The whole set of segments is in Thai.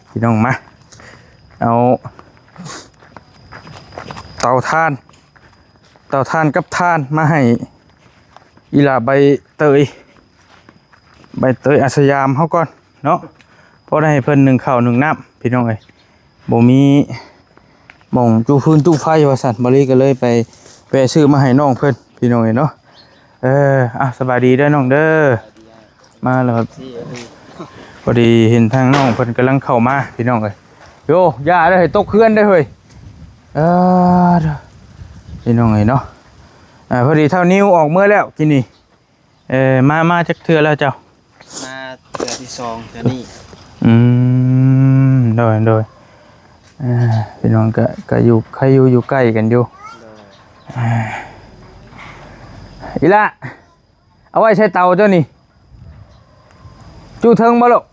พี่น้องมาเอาเตาถ่านกับถ่านมาให้อีหล่าใบเตยอาสยามเฮาก่อนเนาะพอได้ให้เพิ่น1ข้าว1น้ำพี่น้องเอ้ยบ่มีหม่องจูพื้นตู้ไฟว่าซั่นบ่ลีก็เลยไปซื้อมาให้น้องเพิ่นพี่น้องเอ้ยเนาะสบายดีเด้อน้องเด้อมาแล้วครับพอดีเห็นทางน้องเพิ่นกำลังเข้ามาพี่น้องเอ้ยโยย่าได้ให้ตกเคลื่อนได้เฮ้ยพี่น้องเอ้ยเนาะพอดีเท่านิ้วออกเมื่อแล้วกินนี่มาจักเทื่อแล้วเจ้ามาเทื่อที่2เทื่อนี้โดยพี่น้องก็อยู่ใครอยู่ใกล้กันอยู่อีละเอาไว้ใช้เตาเจ้านี่จูเทิงบ่ลูก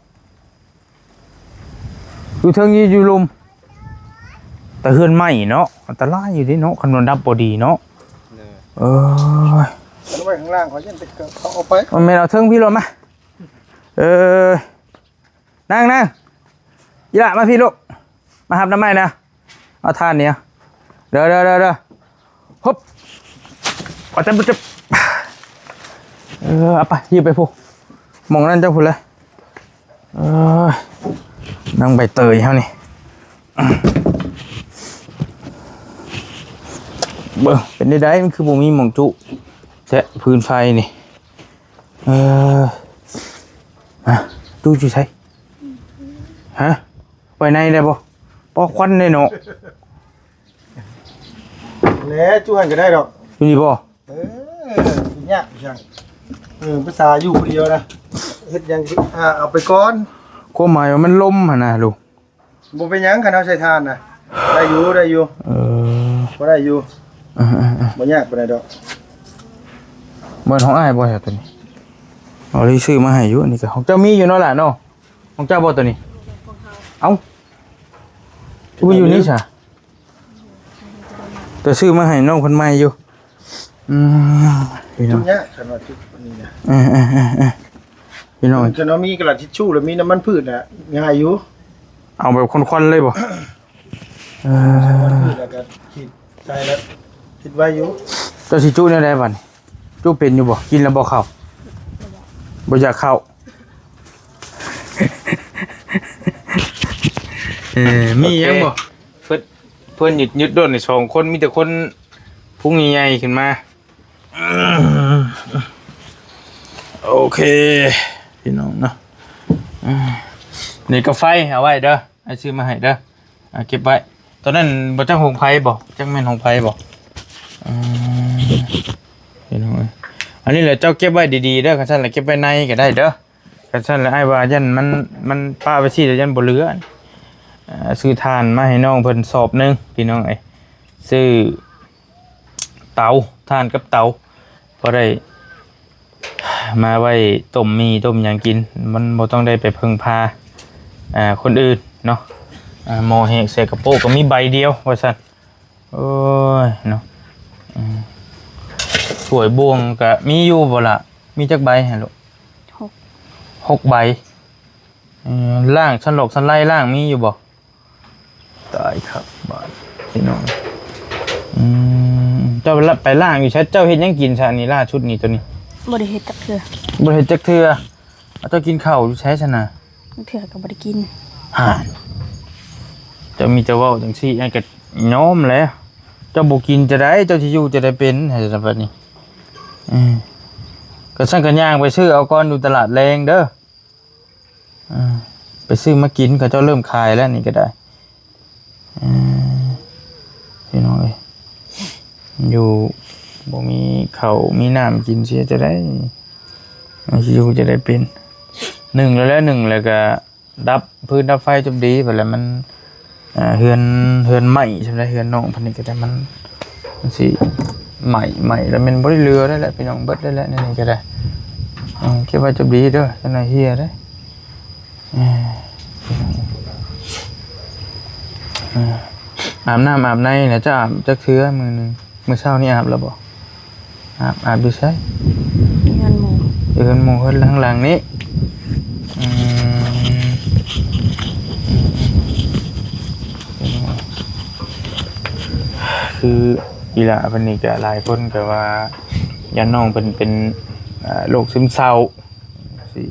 จูเทิงอยู่ลุมแต่เฮือนไหม้เนาะอันตรายอยู่ดิเนาะคันมันดับบ่ดีเนาะเอาไว้ข้างล่างขอยันติดเขาเอาไปมันไม่เอาเทิงพี่รถมานั่งอีละมาพี่ลูกมาหับน้ำไม้นะเอาทานเนี่ยเด้อฮบเอาจับเอาไปยืมไปพูมองนั่นเจ้าพูดเลยนั่งใบเตยเท่านี้เป็นได้มันคือบ่มีหม่องจุแจะพื้นไฟนี่จุใช่ฮะไปในได้บ่ปอควันได้เนาะแล้วจูหันก็ได้ดอกอยู่นี่บ่ยากจังภาษาอยู่คนเดียวนะเฮ็ดยังเอาไปก่อนความหมายว่ามันลมหั่นน่ะลูกบ่เป็นหยังคันเอาใส่ทานน่ะได้อยู่บ่ได้อยู่บ่ยากปานใดดอกเหมือนของอ้ายบ่แท้ตัวนี้เอาเลยซื้อมาให้อยู่อันนี้ก็ของเจ้ามีอยู่เนาะล่ะเนาะของเจ้าบ่ตัวนี้เอ้าบ่อยู่นี่ซะแต่ซื้อมาให้น้องเพิ่นใหม่อยู่พี่น้องเนี่ยขนาดที่นี่นะพี่น้องขนาดมีกระดาษทิชชู่แล้วมีน้ำมันพืชน่ะง่ายอยู่เอาแบบควันๆเลยบ่แล้วก็ขีดใส่แล้วคิดไว้อยู่เจ้าสิจุเนี่ยได้บัดจุเป็นอยู่บ่กินแล้วบ่เข้าบ่อยากเข้ามียังบ่เพิ่นยึดโดนใน2คนมีแต่คนพุ่งใหญ่ๆขึ้นมาโอเคพี่น้องเนาะนี่กาแฟเอาไว้เด้อไอ้ซื้อมาให้เด้อเก็บไว้ตอนนั้นบ่จักหงไผบ่จักแม่นหงไผบ่พี่น้องอันนี้แหละเจ้าเก็บไว้ดีๆเด้อคันซั่นแล้วเก็บไว้ในก็ได้เด้อคันซั่นแล้วอ้ายว่ายันมันป้าไปสิแล้วยันบ่เหลือซื้อทานมาให้น้องเพิ่นสอบนึงพี่น้องซื้อเตาทานกับเตาพอได้มาไว้ต้มมีต้มหยังกินมันบ่ต้องได้ไปพึ่งพาคนอื่นเนาะหม้อแห้งใส่กระโปงก็มีใบเดียวว่าซั่นโอ้ยเนาะสวยบวงก็มีอยู่บ่ล่ะมีจักใบฮะลูก6ใบล่างชั้นหลอกชั้นไล่ล่างมีอยู่บ่ตายครับบ้านพี่น้องเจ้าไปล่างอยู่ใช้เจ้าเฮ็ดยังกินซะนี่ล่าชุดนี้ตัวนี้บ่ได้เฮ็ดจักเทื่อเจ้ากินข้าวอยู่ใช้ซะน่ะเทื่อก็บ่ได้กินจะมีเว้าจังซี่ไอ้ก็ยอมแล้วเจ้าบ่กินจะได้เจ้าสิอยู่จะได้เป็นให้ซะบัดนี้ก็ซั่นก็ย่างไปซื้อเอาก่อนอยู่ตลาดแรงเด้อไปซื้อมากินก็เจ้าเริ่มขายแล้วนี่ก็ได้พี่น้องอยู่บ่มีข้าวมีน้ำกินเสียจะได้อยู่จะได้เป็น1แล้วก็ดับพื้นดับไฟจบดีไปแล้วมันเฮือนใหม่ใช่ไหมเฮือนน้องพันนี้ก็ได้มันสิใหม่แล้วมันบ่ได้เรือได้แหละพี่น้องเบิดได้แล้วนี่ก็ได้เก็บไว้จบดีเด้อจังได๋เฮียเด้อาบน้ำอาบในนะจะอาบจักเทื่อมื้อนึงมื้อเช้านี่อาบแล้วบ่อาบอยู่ไสเฮือนหมู่เฮือนข้างหลังนี้ คืออีหละเพิ่นนี่ก็หลายคนก็ว่าญาติน้องเพิ่นเป็นโรคซึมเศร้าสิ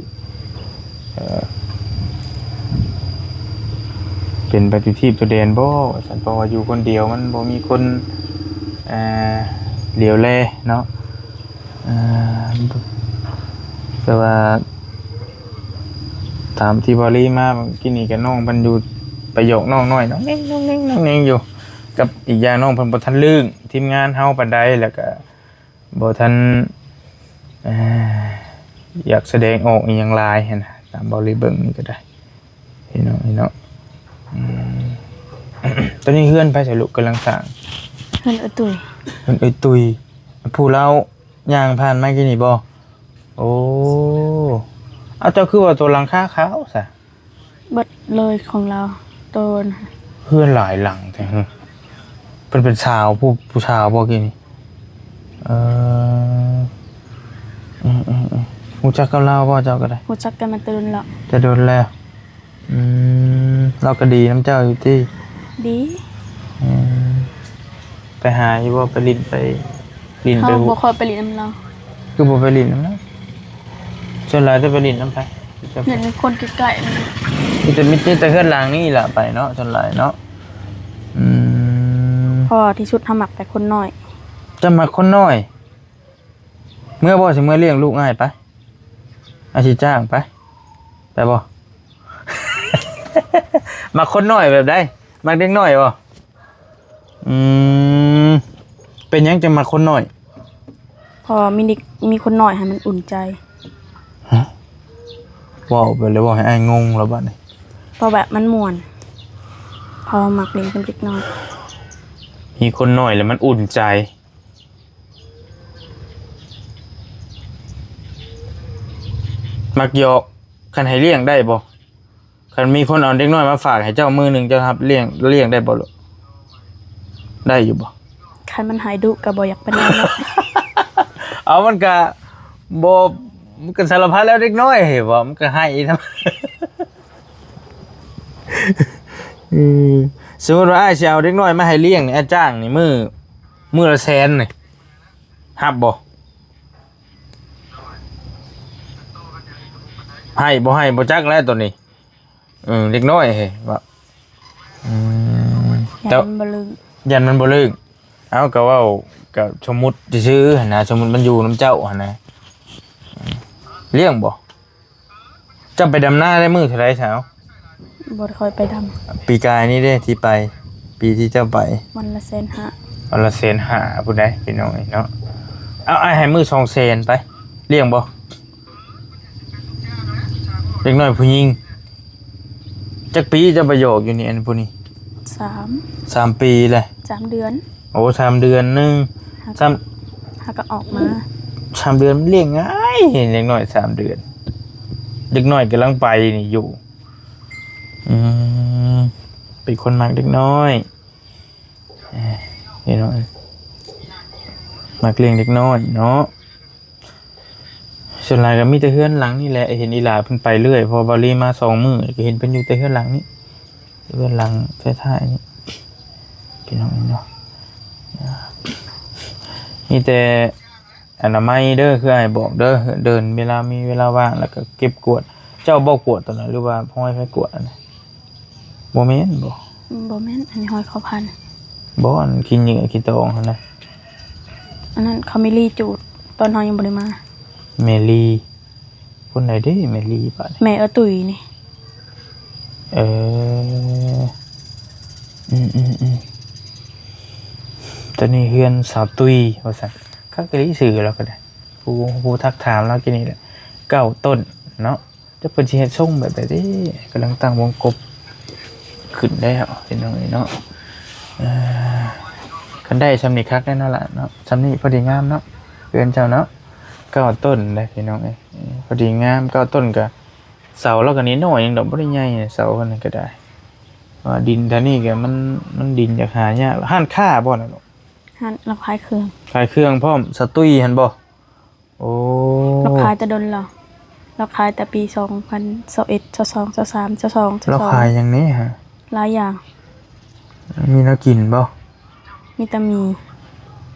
เป็นปฏิทินตัวเดนบ่ฉันเพราะว่าอยู่คนเดียวมันบ่มีคนเหลียวแลเนาะแต่ว่าถามที่บอลี่มากินนี่กับน้องเพิ่นอยู่ประโยคน้องน้อยน้องเน่งน้องเน่งน้องเน่งอยู่กับอีกอย่างน้องเพิ่นบ่ทันลึกทีมงานเฮาปานใดแล้วก็บ่ทันอยากแสดงออกอีหยังหลายหั่นน่ะตามบอลี่เบิ่งนี่ก็ได้พี่น้องตอนนี้เฮือนไผใส่ลูกกำลังสร้าง เพิ่นตุย เพิ่นตุยผู้เล่าย่างผ่านมากินนี่บ่โอ้เอาเจ้าคือว่าตัวหลังคาขาวซะ เบิดเลยของเราโดน เฮือนหลายหลังแท้ฮึเพิ่นเป็นชาวผู้ชาวบ่กินนี่รู้จักกับเราบ่เจ้าก็ได้ รู้จักกันมาตื่นแล้ว จะโดนแล้วเราก็ดีน้ำเจ้าอยู่ที่ ดี ไปหาอยู่บ่ไปลิ้นไปลิ้น เขา ไป บ่ค่อยไปเลินน้ำเรา คือบ่ไปลิ้นน้ำนะส่วนหลายจะไปลิ้นน้ำไผ เห็นคนใกล้ๆมัน มีแต่เฮือนหลังนี่ล่ะไปเนาะส่วนหลายเนาะพอที่ชุดทำหมักแต่คนน้อย จะมาคนน้อย เมื่อบ่สิเมื่อเลี้ยงลูกง่ายไปอาชีจ้างไปบ่ มาคนน้อยแบบใดมาเด็กน้อยบ่เป็นหยังจะมาคนน้อย พอมีคนน้อยให้มันอุ่นใจ ฮะว้าวไปเลยว่าให้อ้ายงงแล้วบัดนี้ พอแบบมันม่วน พอหมักเลี้ยงเป็นเด็กน้อย มีคนน้อยแล้วมันอุ่นใจมักหยอกคันให้เลี้ยงได้บ่คันมีคนเอาเด็กน้อยมาฝากให้เจ้ามือหนึงเจ้าครับเลี้ยงได้บ่ลูกได้อยู่บ่ คันมันหายดุก็บ่อยากเป็นแล้วเนาะ เอามันก็บ่มันก็สารพัดแล้วเด็กน้อยเห็นบ่มันก็ให้ทำ สมมุติว่าอ้ายสิเอาเด็กน้อยมาให้เลี้ยงนี่อ้ายจ้างนี่มื้อละแสนนี่รับบ่ให้บ่จักแล้วตัวนี้เด็กน้อยเฮ้ว่ายันบ่ลึง ยันมันบ่ลึกเอาก็เว้าก็สมมุติซื่อๆหั่นนะสมมุติมันอยู่นำเจ้าหั่นนะเลี้ยงบ่เจ้าไปดำนาได้มื้อเท่าไหร่สาว บ่ค่อยไปด ปีกายนี่เด้ที่ไปปีที่เจ้าไป ำวันละ150,000 วันละแสนห้าผู้ใดพี่น้องเนาะเอาไอ้ให้มือ2แสนไปเลี้ยงบ่เด็กน้อยผู้หญิงจักปีจะประโยคอยู่นี่อันผู้นี้ 3 ปีแหละ 3เดือน โอ้3 เดือนนึง3 หาก็ออกมา 3 เดือนมันเลี้ยงง่ายเด็กน้อย3 เดือนเด็กน้อยกำลังไปนี่อยู่เป็นคนมักเด็กน้อยเห็นไหมมักเลี้ยงเด็กน้อยเนาะส่วนหลายก็มีแต่เฮือนหลังนี่แหละเห็นอีหลาเพิ่นไปเรื่อยพอบาลีมา2 มื้อก็เห็นเพิ่นอยู่แต่เฮือนหลังนี้เฮือนหลังท้ายๆนี่พี่น้องเนาะมีแต่อนามัยเด้อคืออ้ายบอกเด้อเดินเวลามีเวลาว่างแล้วก็เก็บกวาดเจ้าบ่กวาดตอนนั้นหรือว่าพ่อให้ไปกวาดอันนั้นบ่แม่นบ่ บ่แม่นอันนี้หอยเขาพัน บ่อันกินเหยื่อกินตองหั่นน่ะ อันนั้นเขาไม่รีจูดตอนเฮายังบ่ได้มา เมลีคนไหนเด้เมลีป่ะนี่ แม่ตุยนี่ ตอนนี้เฮือนสาวตุยว่าซั่นคักกะลิสื่อแล้วก็ได้ผู้ทักถามแล้วกินนี่แหละ9 ต้นเนาะจะเพิ่นสิเฮ็ดทรงแบบใดเด้กำลังตั้งวงกบขึ้นแล้วพี่น้องเนาะคันได้ซำนี้คักแน่นอนล่ะเนาะซำนี้พอดีงามเนาะเฮือนเจ้าเนาะ9 ต้นได้พี่น้องพอดีงาม9 ต้นก็เสาแล้วก็นิดหน่อยยังดอกบ่ได้ใหญ่เสาคนนั้นก็ได้ว่าดินท่านี้ก็มันดินอยากหายากห้านค่าบ่น่ะลูก หันเราขายเครื่อง ขายเครื่องพร้อมสตุ้ยหั่นบ่โอ้ เราขายแต่ดนเรา เราขายแต่ปี2021 22 23 22 เราขายอย่างนี้ฮะ หลายอย่าง มีแนักกินบ่ มีแต่มี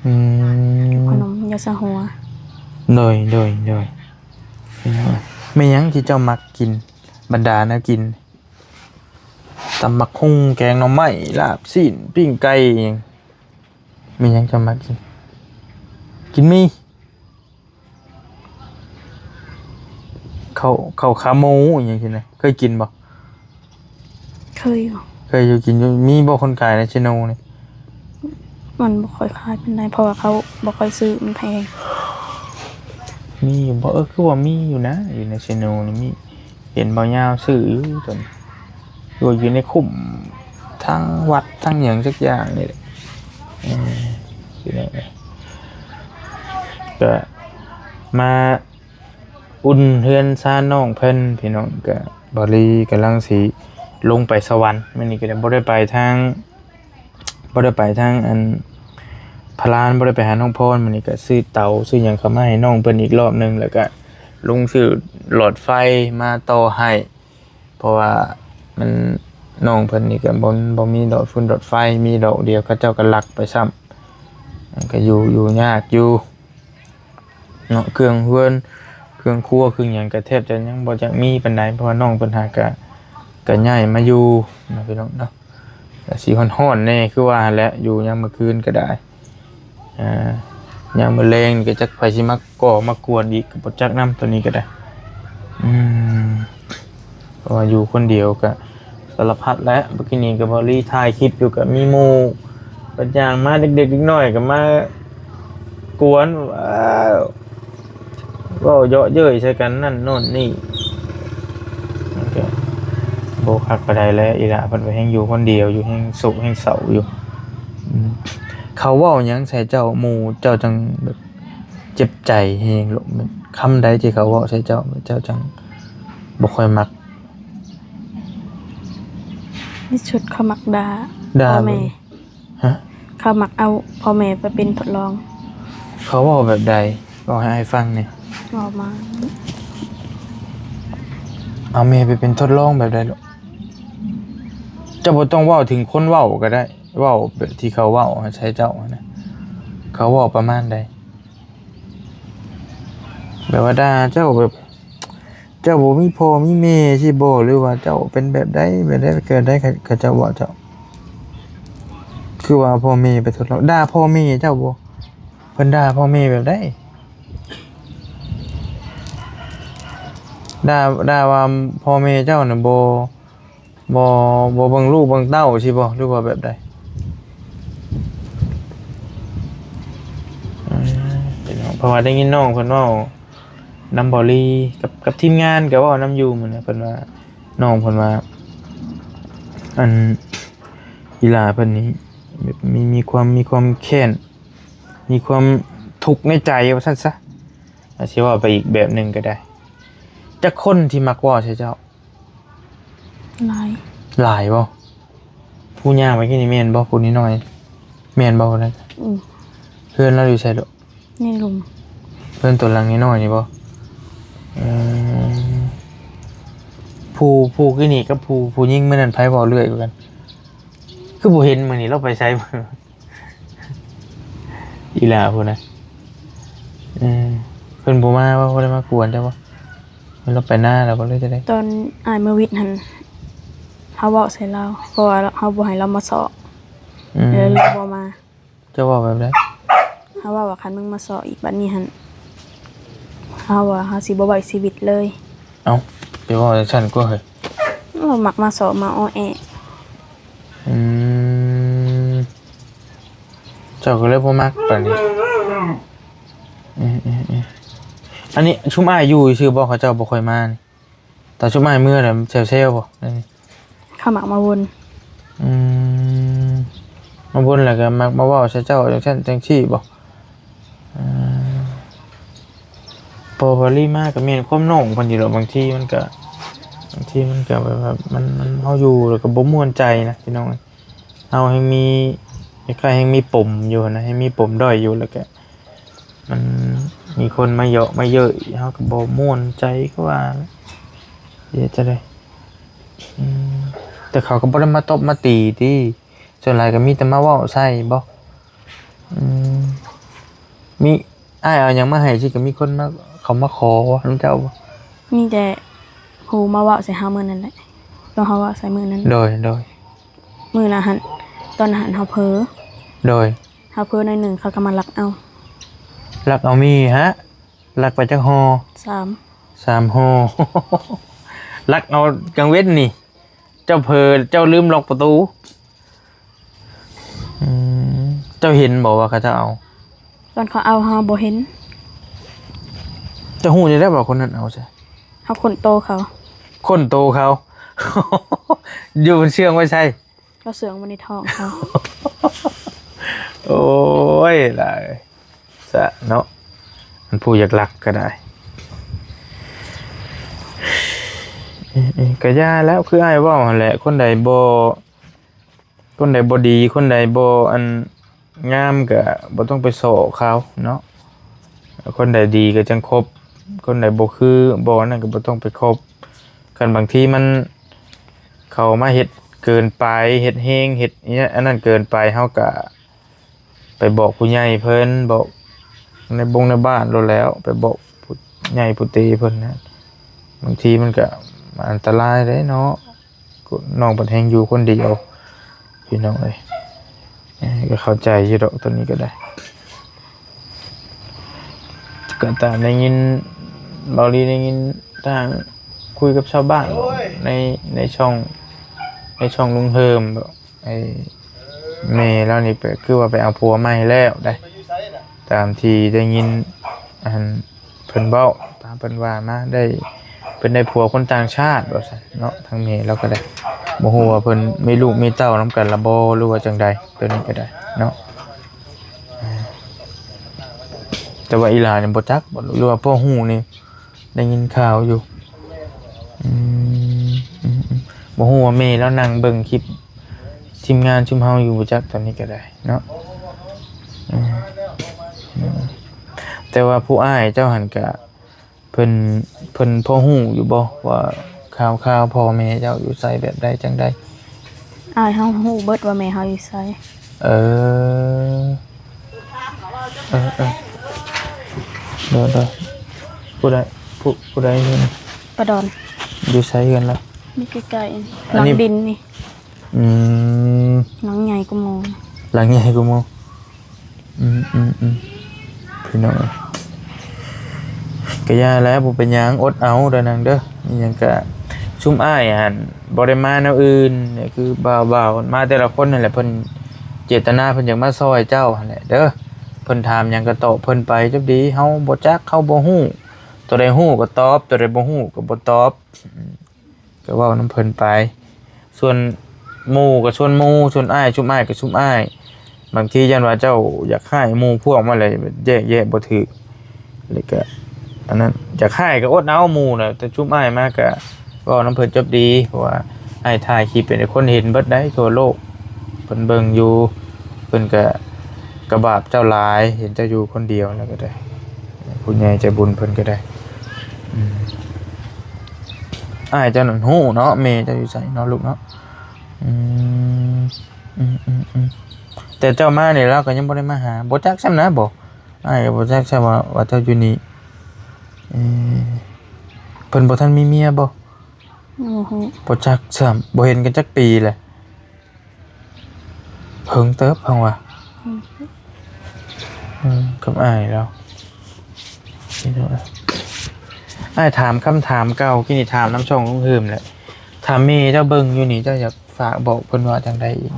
อืม ขนมยาสะหัว โดยไม่หยังที่เจ้ามักกินบรรดานะกินตำบักหุ่งแกงหน่อไม้ลาบซีนปิ้งไก่อิหยังมีหยังเจ้ามักกินมีข้าวขาหมูอหยังกินนะเคยกินบ่ เคยอยู่ เคยอยู่กินอยู่มีบ่คนขายในเชโนนี่ มันบ่ค่อยขายเป็นไรเพราะว่าเขาบ่ค่อยซื้อมันแพง มีอยู่บ่คือว่ามีอยู่นะอยู่ในเชโนนี่มีเห็นบ่ยาวซื้ออยู่จนอยู่ในคุ้มทั้งวัดทั้งหยังสักอย่างนี่แหละคือได้ก็มาอุ่นเฮือนซ่านน้องเพิ่นพี่น้องก็บ่ลีกำลังสิลงไปสวรรค์มื้อนี้ก็ได้บ่ได้ไปทางอันพลานบ่ได้ไปหาน้องพรมื้อนี้ก็ซื้อเตาซื้อหยังเข้ามาให้น้องเพิ่นอีกรอบนึงแล้วก็ลงซื้อหลอดไฟมาต่อให้เพราะว่ามันน้องเพิ่นนี่ก็บ่มีดอกฟืนดอกไฟมีดอกเดียวเขาเจ้าก็ลักไปซ้ำมันก็อยู่ยากอยู่เนาะเครื่องเฮือนเครื่องครัวเครื่องหยังก็แทบจะยังบ่จักมีปานใดเพราะว่าน้องเพิ่นหาก็ย้ายมาอยู่เนาะพี่น้องเนาะก็สิฮ้อนๆแน่คือว่าหั่นแหละอยู่ยามมื้อคืนก็ได้ยามมื้อแลงนี่ก็จักไผสิมาก่อมากวนอีกก็บ่จักนำตัวนี้ก็ได้เพราะว่าอยู่คนเดียวก็สารพัดแล้วเมื่อกี้นี้ก็บ่รีถ่ายคลิปอยู่ก็มีหมู่ปัญญางมาเด็กๆน้อยๆก็มากวนว้าวเว้าเยาะเย้ยใส่กันนั่นโน่นนี่ก็บ่คักปานใดแล้วอีหล่ะเพิ่นก็แฮงอยู่คนเดียวอยู่แฮงสุขแฮงเศร้าอยู่เขาเว้าหยังใส่เจ้าหมู่เจ้าจังแบบเจ็บใจแฮงลูกคำใดที่เขาเว้าใส่เจ้าจังบ่ค่อยมัก นี่ชุดเขามักด่า ด่า พ่อแม่ ฮะ เขามักเอาพ่อแม่ไปเป็นทดลอง เขาเว้าแบบใดบอกให้ฟังหน่อย ออกมา เอาแม่ไปเป็นทดลองแบบใดลูกเจ้าบ่ต้องเว้าถึงคนเว้าก็ได้เว้าแบบที่เขาเว้าใช้เจ้านะเขาเว้าประมาณใดแบบว่าด่าเจ้าแบบเจ้าบ่มีพ่อมีแม่สิบ่หรือว่าเจ้าเป็นแบบใดเกิดได้กับเจ้าเว้าเจ้าคือว่าพ่อแม่ไปทดลองด่าพ่อแม่เจ้าบ่เพิ่นด่าพ่อแม่แบบใดด่าว่าพ่อแม่เจ้าน่ะบ่เบิ่งลูกเบิ่งเต้าสิบ่หรือว่าแบบใดเพราะว่าได้ยินน้องเพิ่นเว้านำบอลีกับทีมงานก็เว้านำอยู่มื้อนี้เพิ่นว่าน้องเพิ่นว่าอันกีฬาเพิ่นนี้แบบมีความแค้นมีความทุกข์ในใจว่าซั่นซะอาจสิว่าไปอีกแบบหนึงก็ได้จักคนที่มักเว้าใส่เจ้า หลายบ่ผู้ย่างไว้ที่นี่แม่นบ่ผู้นี้น้อยแม่นบ่นั่นเพื่อนเราอยู่ไสดอก นี่ลุง เพื่อนตัวหลังนี้น้อยนี่บ่ผู้คือนี่กับผู้ยิ่งมื้อนั้นไผเว้าเรื่อยกว่ากันคือบ่เห็นมื้อนี้เราไปไสบ่อีหล่าพุ่นน่ะเพิ่นบ่มาบ่ได้มากวนจ้ะบ่เราไปหน้าแล้วบ่เลยจะได้ ตอนอายมาวิทย์หันเขาเว้าใส่เราเพราะว่าเขาบ่ให้เรามาสอบเลยเราบ่มา จะเว้าแบบใด เขาว่าคันมึงมาสอบอีกบัดนี้หันเขาว่าเขาสิบ่ไว้ชีวิตเลย เอ้าจะเว้าจังซั่นก็เฮ้ย เรามักมาสอบมาอ้อแอ เจ้าก็เลยบ่มักปานนี้อันนี้ชุมอ้ายอยู่ชื่อบ่เขาเจ้าบ่ค่อยมานี่แต่ชุมอ้ายมื้อน่ะเซลบ่นั่นนี่ เขามักมาวน มาบ่นแล้วก็มักมาเว้าใส่เจ้าจังซั่นจังซี่บ่พอพอลีมาก็แม่นความน้องเพิ่นอยู่ดอกบางทีมันก็แบบมันเฮาอยู่แล้วก็บ่ม่วนใจนะพี่น้องเฮาให้มีคล้ายๆให้มีปมอยู่นะให้มีปมด้อยอยู่แล้วก็มัน มีคนมาเยอะมาเยอะเฮาก็บ่ม่วนใจก็ว่าเดี๋ยวจะได้แต่เขาก็บ่ได้มาตบมาตีติส่วนหลายก็มีแต่มาเว้าใส่บ่มีอ้ายเอาหยังมาให้สิก็มีคนมาเขามาขอนํเจ้าบ่ มีแต่หูมาเว้าใส่เฮามื้อนั้นแหละตอนเฮาเว้าใส่มื้อนั้น โดย มื้อน่ะหันตอนนั้นหันเฮาเพ้อ โดย เฮาเพ้อหน่อยหนึงเขาก็มาลักเอา ลักเอามีฮะลักไปจักฮอ 3 3ฮอ ลักเอากลางเว้นนี่ เจ้าเผลอเจ้าลืมล็อกประตูเจ้าเห็นบอกว่าเขาจะเอา ตอนเขาเอาเฮาบ่เห็น เจ้าหูจะได้บอกคนนั้นเอาใช่ เฮาคนโตเขา คนโตเขา อยู่บนเชือกไว้ใช่ เขาเสืองไว้ในท้องเขา โอ้ยได้สะเนาะมันผู้อยากลักก็ได้ก็ย่าแล้วคืออ้ายว่าหั่นแหละคนใดบ่ดีคนใดบ่อันงามก็บ่ต้องไปโศกเขาเนาะคนใดดีก็จังคบคนใดบ่คือบ่นั่นก็บ่ต้องไปคบกันบางทีมันเขามาเฮ็ดเกินไปเฮ็ดเฮงเฮ็ดเนี้ยอันนั้นเกินไปเฮาก็ไปบอกผู้ใหญ่เพิ่นบอกในบ้านโลดแล้วไปบอกผู้ใหญ่ผู้ตีเพิ่นนะบางทีมันก็อันตรายเด้เนาะน้องเพิ่นแฮงอยู่คนเดียวพี่น้องเอ้ยก็เข้าใจอยู่ดอกตัวนี้ก็ได้ก็ตามได้ยินบาลีได้ยินทางคุยกับชาวบ้านในช่องลุงเฮิมแบบไอ้เมย์แล้วนี่ไปคือว่าไปเอาผัวใหม่แล้วได้ตามที่ได้ยินอันเพิ่นเบ้าตามเพิ่นว่ามาได้เป็นได้ผัวคนต่างชาติว่าซั่นเนาะทางเมย์แล้วก็ได้บ่ฮู้ว่าเพิ่นมีลูกมีเต้านำกันละบ่หรือว่าจังใดตัวนี้ก็ได้เนาะแต่ว่าอีหลานี่บ่จักบ่รู้ว่าพ่อฮู้นี่ได้ยินข่าวอยู่บ่ฮู้ว่าแม่แล้วนั่งเบิ่งคลิปทีมงานชุมเฮาอยู่บ่จักตอนนี้ก็ได้เนาะแต่ว่าผู้อ้ายเจ้าหันก็เพิ่นพ่อฮู้อยู่บ่ว่าข่าวพ่อแม่เจ้าอยู่ไสแบบใดจังใด อ้ายเฮาฮู้เบิดว่าแม่เฮาอยู่ไส เออเดี๋ยวผู้ใดเห็น ปะดอน อยู่ไสกันล่ะ นี่ใกล้ๆหลังดินนี่หลังใหญ่กว่าหมู่ หลังใหญ่กูโมพี่น้องก็ย่าแล้วบ่เป็นหยังอดเอาเด้อนางเด้อนี่หยังก็ซุ่มอ้ายหั่นบ่ได้มาแนวอื่นนี่คือบ่าวๆมาแต่ละคนนั่นแหละเพิ่นเจตนาเพิ่นอยากมาซอยเจ้าหั่นแหละเด้อเพิ่นถามหยังก็ตอบเพิ่นไปจับดีเฮาบ่จักเฮาบ่ฮู้ตัวใดฮู้ก็ตอบตัวใดบ่ฮู้ก็บ่ตอบก็เว้านำเพิ่นไปส่วนหมู่ก็ชวนหมู่ชวนอ้ายชุมอ้ายก็ชุมอ้ายบางทียันว่าเจ้าอยากให้หมู่พวกมาเลยแยกบ่ถูกเลยก็อันนั้นอยากให้ก็อดเอาหมู่น่ะแต่ชุมอ้ายมาก็เว้านำเพิ่นจบดีเพราะว่าอ้ายถ่ายคลิปเป็นคนเห็นเบิดได้ทั่วโลกเพิ่นเบิ่งอยู่เพิ่นก็กระบาปเจ้าหลายเห็นเจ้าอยู่คนเดียวแล้วก็ได้ผู้ใหญ่ใจบุญเพิ่นก็ได้อ้ายเจ้านั่นฮู้เนาะแม่เจ้าอยู่ไสเนาะลูกเนาะแต่เจ้ามาเนี่ยเราก็ยังบ่ได้มาหาบ่จักซ้ำนะบ่อ้ายก็บ่จักซ้ำว่าเจ้าอยู่นี่เพิ่นบ่ทันมีเมียบ่ โอ้โห บ่จักซ้ำบ่เห็นกันจักปีแหละเฮิงเติบเพิ่นว่ากับอ้ายแล้วนี่เด้ออ้ายถามคำถามเก่ากินนี่ถามน้ำช่องลุงหืมแหละถามแม่เจ้าเบิ่งอยู่นี่เจ้าอยากฝากบอกเพิ่นว่าจังไดอีก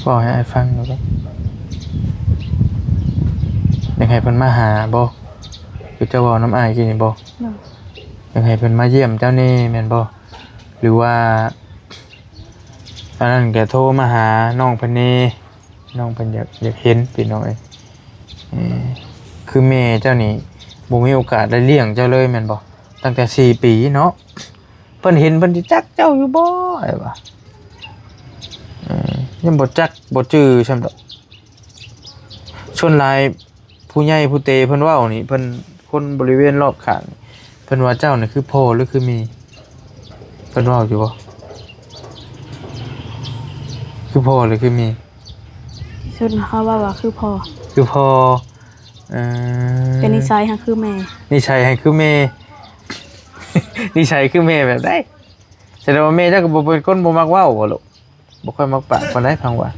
บอกให้อ้ายฟังหน่อยบ่อยากให้เพิ่นมาหาบ่คือเจ้าเว้าน้ำอ้ายกินนี่บ่อยากให้เพิ่นมาเยี่ยมเจ้านี่แม่นบ่หรือว่าตอนนั้นแกโทรมาหาน้องเพิ่นนี่น้องเพิ่นอยากเห็นพี่น้องเอ้ยคือแม่เจ้านี่บ่มีโอกาสได้เลี้ยงเจ้าเลยแม่นบ่ตั้งแต่4ปีเนาะเพิ่นเห็นเพิ่นสิจักเจ้าอยู่บ่ไอ้บ่ ยังบ่จักบ่จื้อช่ำดอกชนหลายผู้ใหญ่ผู้เตเพิ่นเว้านี่เพิ่นคนบริเวณรอบข้างเพิ่นว่าเจ้านี่คือพ่อหรือคือมีเพิ่นเว้าอยู่บ่คือพ่อหรือคือมี ชุดเขาว่าคือพ่อ คือพ่อเป็นนิสัยค่ะคือแม่ นิสัยให้คือแม่ นิสัยคือแม่แบบใดแสดงว่าแม่เจ้าก็บ่เป็นคนบ่มักเว้าบ่ลูกบ่ค่อยมักปากปานใดพังว่า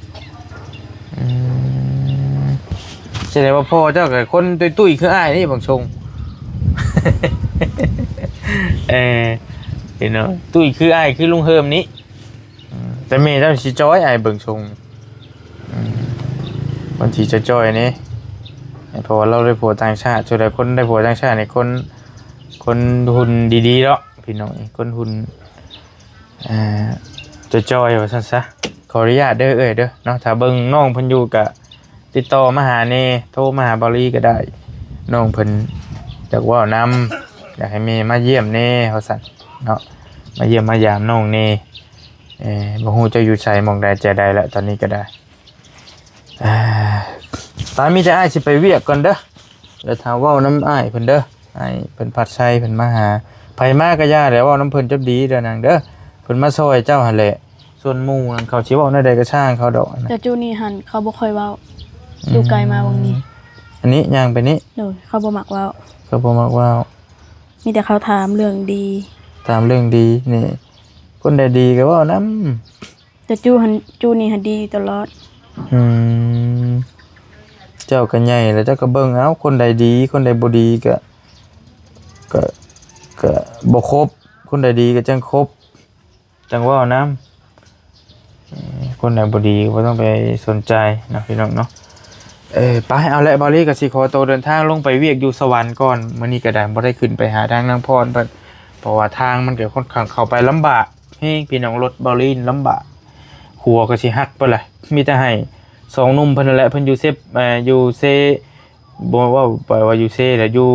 แสดงว่าพ่อเจ้าก็คนตุ้ยๆคืออ้ายนี่บางชง เห็นเนาะตุ้ยคืออ้ายคือลุงเฮิมนี้แต่แม่เจ้าสิจ้อยอ้ายเบิ่งชงบางทีจะจ้อยนี่เพราะว่าเราได้ผัวต่างชาติส่วนใหญ่คนได้ผัวต่างชาตินี่คนหุ่นดีๆเนาะพี่น้องคนหุ่นจะจ้อยว่าซั่นซะขออนุญาตเด้อเด้อเนาะถ้าเบิ่งน้องเพิ่นอยู่ก็ติดต่อมาหาแน่โทรมาหาบอลลี่ก็ได้น้องเพิ่นอยากเว้านำอยากให้แม่มาเยี่ยมแน่ว่าซั่นเนาะมาเยี่ยมมายามน้องแน่บ่ฮู้จะอยู่ไสหม่องใดใจใดแล้วตอนนี้ก็ได้ตอนมีแต่อ้ายสิไปเวียกก่อนเด้อแล้วถ้าเว้าน้ำอ้ายเพิ่นเด้ออ้ายเพิ่นพัดชัยเพิ่นมาหาไผมาก็ย่าแล้วเว้าน้ำเพิ่นจับดีเด้อนางเด้อเพิ่นมาซอยเจ้าหั่นแหละส่วนหมู่นั่นเขาสิเว้าในใดก็ช่างเขาดอกนะ แต่จูนี่หันเขาบ่ค่อยเว้าอยู่ไกลมาวังนี้อันนี้ย่างไปนี้โดยเขาบ่มักเว้าเขาบ่มักเว้ามีแต่เขาถามเรื่องดีตามเรื่องดีนี่คนใดดีก็เว้านำแต่จูนี่หันดีตลอดเจ้าก็ใหญ่แล้วเจ้าก็เบิ่งเอาคนใดดีคนใดบ่ดีก็บ่ครบคนใดดีก็จังครบจังเว้านำคนใดบ่ดีก็บ่ต้องไปสนใจนะพี่น้องเนาะไปเอาละบอลลี่ก็สิขอตัวเดินทางลงไปเวียกอยู่สวรรค์ก่อนมื้อนี้ก็ได้บ่ได้ขึ้นไปหาทางนางพรเพิ่นเพราะว่าทางมันก็ค่อนข้างเข้าไปลำบากเฮ้พี่น้องรถบอลลี่ลำบากหัวก็สิหักเพิ่นแหละมีแต่ให้สองหนุ่มเพิ่นนั่นแหละเพิ่นอยู่อยู่เซบ่ว่าปล่อยว่าอยู่เซแหละอยู่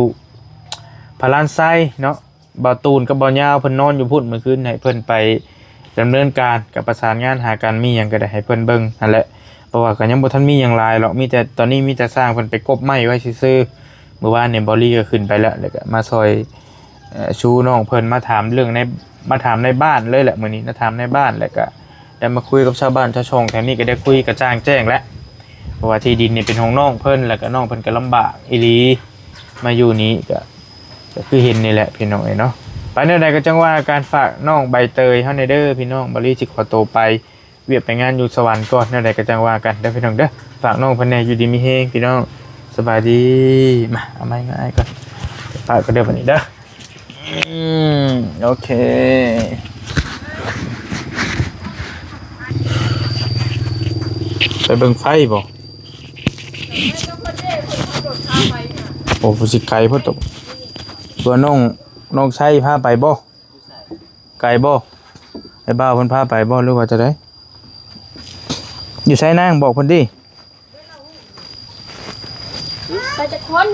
พารานไซเนาะบ่าวตูนกับบ่าวยาวเพิ่นนอนอยู่พุ่นเมื่อคืนให้เพิ่นไปดำเนินการกับประสานงานหากันมีหยังก็ได้ให้เพิ่นเบิ่งนั่นแหละเพราะว่าก็ยังบ่ทันมีหยังหลายหรอกมีแต่ตอนนี้มีแต่สร้างเพิ่นไปกบไม้ไว้ซื่อๆเมื่อวานเนี่ยบอลลี่ก็ขึ้นไปแล้วก็มาซอยชูน้องเพิ่นมาถามเรื่องมาถามในบ้านเลยแหละมื้อนี้มาถามในบ้านแล้วก็ได้มาคุยกับชาวบ้านชาวช่องแถวนี้ก็ได้คุยกับจ้างแจ้งแล้วเพราะว่าที่ดินนี่เป็นของน้องเพิ่นแล้วก็น้องเพิ่นก็ลำบากอีหลีมาอยู่นี้ก็คือเห็นนี่แหละพี่น้องเนาะไปแนวใดก็จังว่าการฝากน้องใบเตยเฮาในเด้อพี่น้องบอลลี่สิขอตัวไปเวียบไปงานอยู่สวรรค์ก่อนแนวใดก็จังว่ากันเด้อพี่น้องเด้อฝากน้องเพิ่นแน่อยู่ดีมีเฮงพี่น้องสบายดีมาเอาไม้ง่ายก่อนฝากก็เด้อบัดนี้เด้อโอเคไปเบิ่งไฟบ่โอ้ผู้สิไกลพุ่นตกตัวน้องใช้พาไปบ่ไกลบ่ไอ้บ่าวเพิ่นพาไปบ่หรือว่าจะได้อยู่ใช้นางบอกเพิ่นดิไปจักคน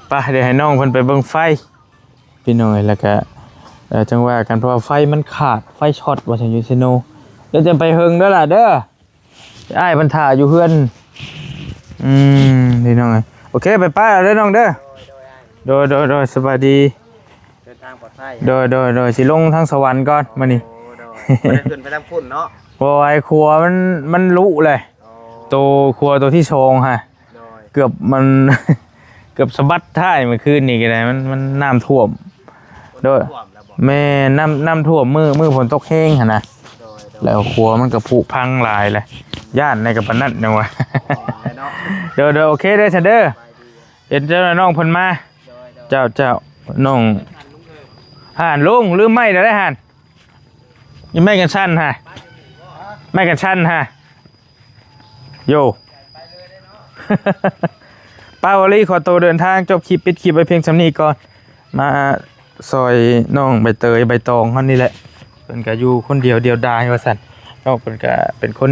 ไปเดี๋ยวให้น้องเพิ่นไปเบิ่งไฟพี่น้อยแล้วก็จังว่ากันเพราะว่าไฟมันขาดไฟช็อตว่าซั่นอยู่ซิโนเดี๋ยวจะไปเฮิงเด้อล่ะเด้ออ้ายเพิ่นท่าอยู่เฮือนพี่น้องโอเคไปป้าเด้อน้องเด้อโดยสวัสดีเดินทางปลอดภัยโดยสิลงทางสวรรค์ก่อนมื้อนี้บ่ได้ขึ้นไปทางพุ่นเนาะโอ้ยครัวมันลุเลยตัวครัวตัวที่2ฮะเกือบมันเกือบสะบัดท้ายเมื่อคืนนี่ก็ได้มันน้ำท่วมโดยแม่น้ำท่วมมือฝนตกแห้งหั่นนะแล้วครัวมันก็ผุพังหลายเลยย่านในกับปนัดจังวะเดี๋ยวโอเคเด้อเด้อเห็นเจ้าน้องเพิ่นมาเจ้าน้องห่านลุงลืมไม้ได้ห่านยังไม่กันชั้นฮะไม่กันชั้นฮะโยป้าวอลี่ขอตัวเดินทางจบคลิปปิดคลิปไปเพียงสำนีก่อนมาซอยน้องใบเตยใบตองเขานี่แหละเป็นกะอยู่คนเดียวดายว่าสันน้องเป็นกะเป็นคน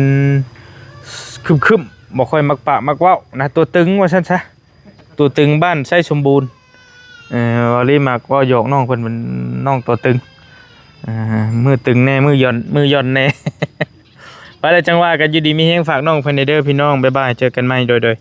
คึมบ่ค่อยมักปากมักเว้านะตัวตึงว่าซั่นซะตัวตึงบ้านไส้สมบูรณ์ วอลลี่มักว่าหยอกน้องเพิ่นเป็นน้องตัวตึงมือตึงแน่มือหย่อนแน่ ไปแล้วจังว่ากันอยู่ดีมีแฮงฝากน้องเพิ่นเด้อพี่น้องบ๊ายบายเจอกันใหม่โดย